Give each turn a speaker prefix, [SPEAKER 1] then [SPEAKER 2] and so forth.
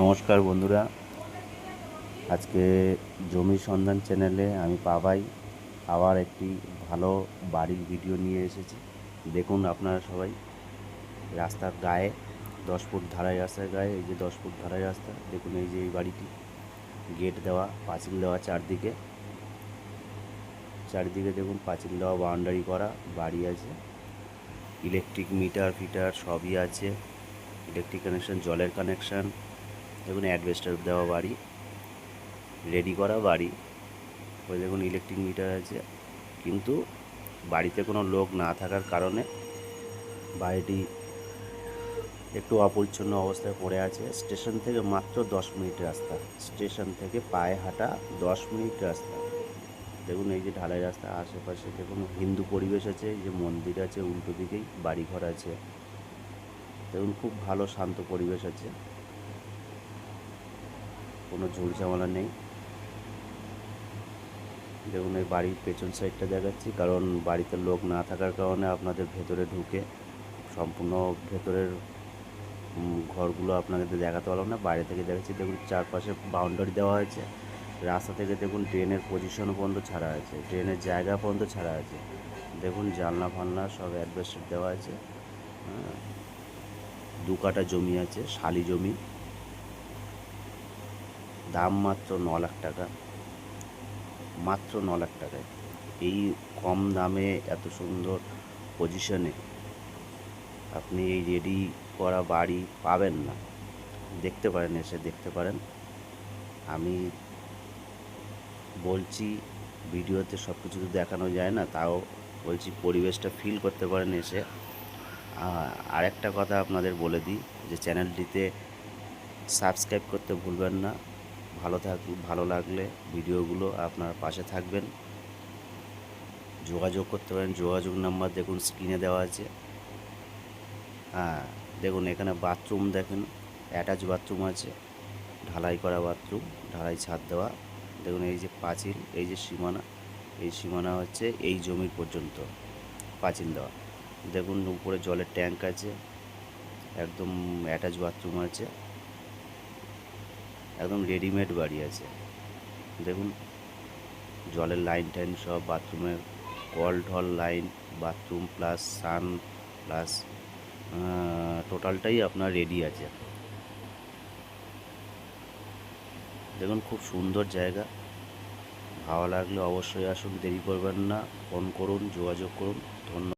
[SPEAKER 1] নমস্কার বন্ধুরা, আজকে জমির সন্ধান চ্যানেলে আমি পাবাই আবার একটি ভালো বাড়ির ভিডিও নিয়ে এসেছি। দেখুন আপনারা সবাই, রাস্তার গায়ে 10 ফুট ঢালাই রাস্তার গায়ে, এই যে 10 ফুট ঢালাই রাস্তা, দেখুন এই যে এই বাড়িটি গেট দেওয়া, পাঁচিল দেওয়া, চারদিকে চারিদিকে দেখুন পাঁচিল দেওয়া, বাউন্ডারি করা বাড়ি আছে। ইলেকট্রিক মিটার ফিটার সবই আছে, ইলেকট্রিক কানেকশান, জলের কানেকশান। দেখুন অ্যাডভেস্টার দেওয়া বাড়ি, রেডি করা বাড়ি। ওই দেখুন ইলেকট্রিক মিটার আছে, কিন্তু বাড়িতে কোনো লোক না থাকার কারণে বাড়িটি একটু অপরিচ্ছন্ন অবস্থায় পড়ে আছে। স্টেশন থেকে মাত্র 10 মিনিট রাস্তা, স্টেশন থেকে পায়ে হাঁটা 10 মিনিট রাস্তা। দেখুন এই যে ঢালাই রাস্তা, আশেপাশে দেখুন হিন্দু পরিবেশ আছে, এই যে মন্দির আছে, উল্টো দিকেই বাড়িঘর আছে। দেখুন খুব ভালো শান্ত পরিবেশ আছে, কোনো ঝুড়ঝামেলা নেই। দেখুন এই বাড়ির পেছন সাইডটা দেখাচ্ছি, কারণ বাড়িতে লোক না থাকার কারণে আপনাদের ভেতরে ঢুকে সম্পূর্ণ ভেতরের ঘরগুলো আপনাদের দেখাতে পারলাম না, বাইরে থেকে দেখাচ্ছি। দেখুন চারপাশে বাউন্ডারি দেওয়া হয়েছে, রাস্তা থেকে দেখুন ট্রেনের পজিশন পর্যন্ত ছাড়া আছে, ট্রেনের জায়গা পর্যন্ত ছাড়া আছে। দেখুন জানলা ফালনা সব অ্যাডভেস্টার দেওয়া আছে। হ্যাঁ, 2 কাঠা জমি আছে, শালি জমি, দাম মাত্র 9 লাখ টাকা, মাত্র 9 লাখ টাকায়। এই কম দামে এত সুন্দর পজিশনে আপনি এই রেডি করা বাড়ি পাবেন না। দেখতে পারেন, এসে দেখতে পারেন। আমি বলছি, ভিডিওতে সব কিছু তো দেখানো যায় না, তাও বলছি পরিবেশটা ফিল করতে পারেন এসে। আরেকটা কথা আপনাদের বলে দিই, যে চ্যানেলটিতে সাবস্ক্রাইব করতে ভুলবেন না। ভালো লাগলে ভিডিওগুলো আপনার পাশে থাকবেন, যোগাযোগ করতে পারেন। যোগাযোগ নাম্বার দেখুন স্ক্রিনে দেওয়া আছে। হ্যাঁ, দেখুন এখানে বাথরুম দেখেন, অ্যাটাচ বাথরুম আছে, ঢালাই করা বাথরুম, ঢালাই ছাদ দেওয়া। দেখুন এই যে পাঁচিল, এই যে সীমানা, এই সীমানা হচ্ছে এই জমির পর্যন্ত পাঁচিল দেওয়া। দেখুন উপরে জলের ট্যাঙ্ক আছে, একদম অ্যাটাচ বাথরুম আছে, একদম রেডিমেড বাড়ি আছে। দেখুন জলের লাইন টাইন সব, বাথরুমের কল ঢল লাইন, বাথরুম প্লাস সান প্লাস টোটালটাই আপনার রেডি আছে। দেখুন খুব সুন্দর জায়গা, ভালো লাগলে অবশ্যই আসুন, দেরি করবেন না, ফোন করুন, যোগাযোগ করুন। ধন্যবাদ।